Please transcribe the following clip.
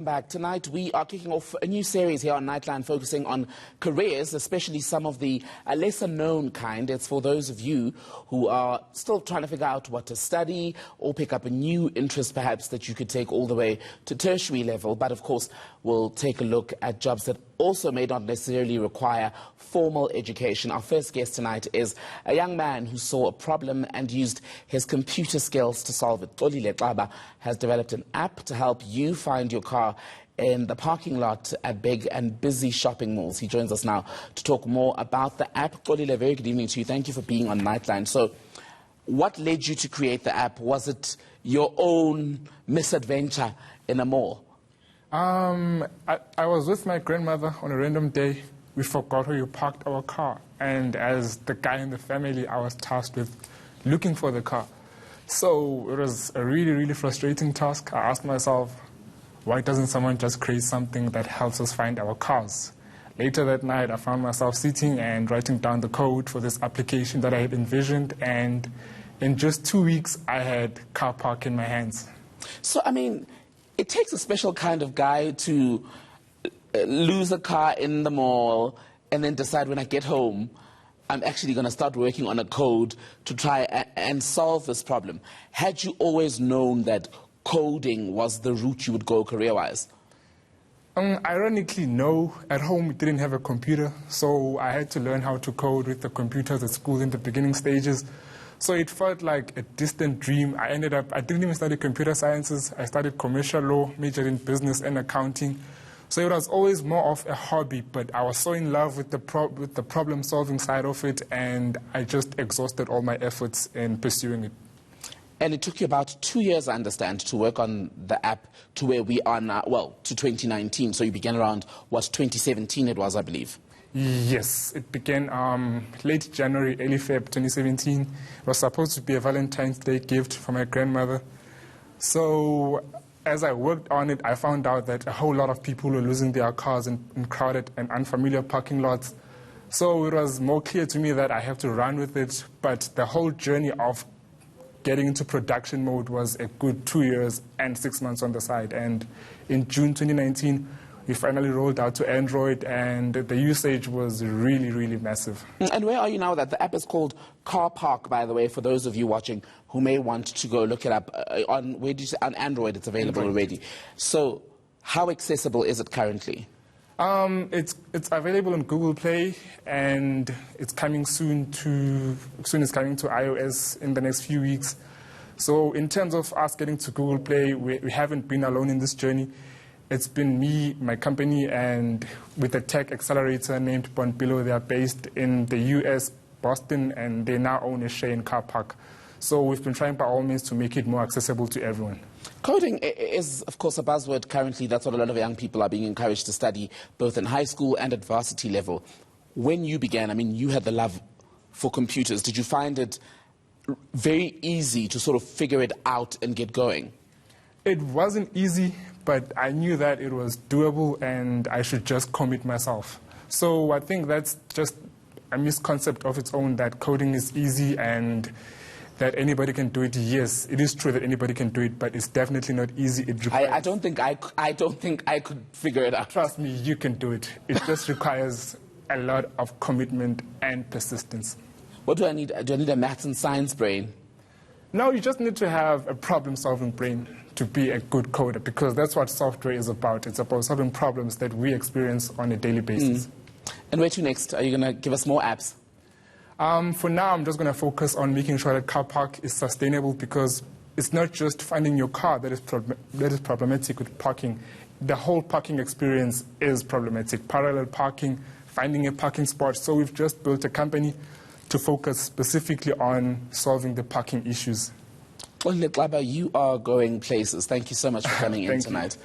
Back tonight, we are kicking off a new series here on Nightline focusing on careers, especially some of the lesser known kind. It's for those of you who are still trying to figure out what to study or pick up a new interest perhaps that you could take all the way to tertiary level. But of course, we'll take a look at jobs that also may not necessarily require formal education. Our first guest tonight is a young man who saw a problem and used his computer skills to solve it. Xolile Xaba has developed an app to help you find your car in the parking lot at big and busy shopping malls. He joins us now to talk more about the app. Xolile, very good evening to you. Thank you for being on Nightline. So, what led you to create the app? Was it your own misadventure in a mall? I was with my grandmother on a random day. We forgot where you parked our car. And as the guy in the family, I was tasked with looking for the car. So it was a really, really frustrating task. I asked myself, why doesn't someone just create something that helps us find our cars? Later that night, I found myself sitting and writing down the code for this application that I had envisioned. And in just 2 weeks, I had car park in my hands. So, I mean, it takes a special kind of guy to lose a car in the mall and then decide when I get home, I'm actually going to start working on a code to try and solve this problem. Had you always known that coding was the route you would go career-wise? Ironically, no. At home, we didn't have a computer, so I had to learn how to code with the computers at school in the beginning stages. So it felt like a distant dream. I didn't even study computer sciences. I studied commercial law, majored in business and accounting. So it was always more of a hobby, but I was so in love with the problem-solving side of it, and I just exhausted all my efforts in pursuing it. And it took you about 2 years, I understand, to work on the app to where we are now, well, to 2019. So you began around, what, 2017 it was, I believe? Yes, it began late January, early Feb 2017. It was supposed to be a Valentine's Day gift for my grandmother. So as I worked on it, I found out that a whole lot of people were losing their cars in crowded and unfamiliar parking lots. So it was more clear to me that I have to run with it. But the whole journey of getting into production mode was a good 2 years and 6 months on the side. And in June 2019, we finally rolled out to Android, and the usage was really, really massive. And where are you now? That the app is called Car Park, by the way, for those of you watching who may want to go look it up. Where did you say? On Android, it's available already. So how accessible is it currently? It's available on Google Play, and it's coming soon it's coming to iOS in the next few weeks. So in terms of us getting to Google Play, we haven't been alone in this journey. It's been me, my company, and with a tech accelerator named Bonpilo. They are based in the US, Boston, and they now own a share in Car Park. So we've been trying by all means to make it more accessible to everyone. Coding is, of course, a buzzword currently. That's what a lot of young people are being encouraged to study, both in high school and at varsity level. When you began, I mean, you had the love for computers. Did you find it very easy to sort of figure it out and get going? It wasn't easy, but I knew that it was doable and I should just commit myself. So I think that's just a misconception of its own, that coding is easy and that anybody can do it. Yes, it is true that anybody can do it, but it's definitely not easy. It requires... I don't think I could figure it out. Trust me, you can do it. It just requires a lot of commitment and persistence. What do I need? Do I need a maths and science brain? No, you just need to have a problem-solving brain to be a good coder, because that's what software is about. It's about solving problems that we experience on a daily basis. And where to next? Are you going to give us more apps? For now, I'm just going to focus on making sure that Car Park is sustainable, because it's not just finding your car that is problematic with parking. The whole parking experience is problematic. Parallel parking, finding a parking spot. So we've just built a company to focus specifically on solving the parking issues. Xolile Xaba, you are going places. Thank you so much for coming in tonight.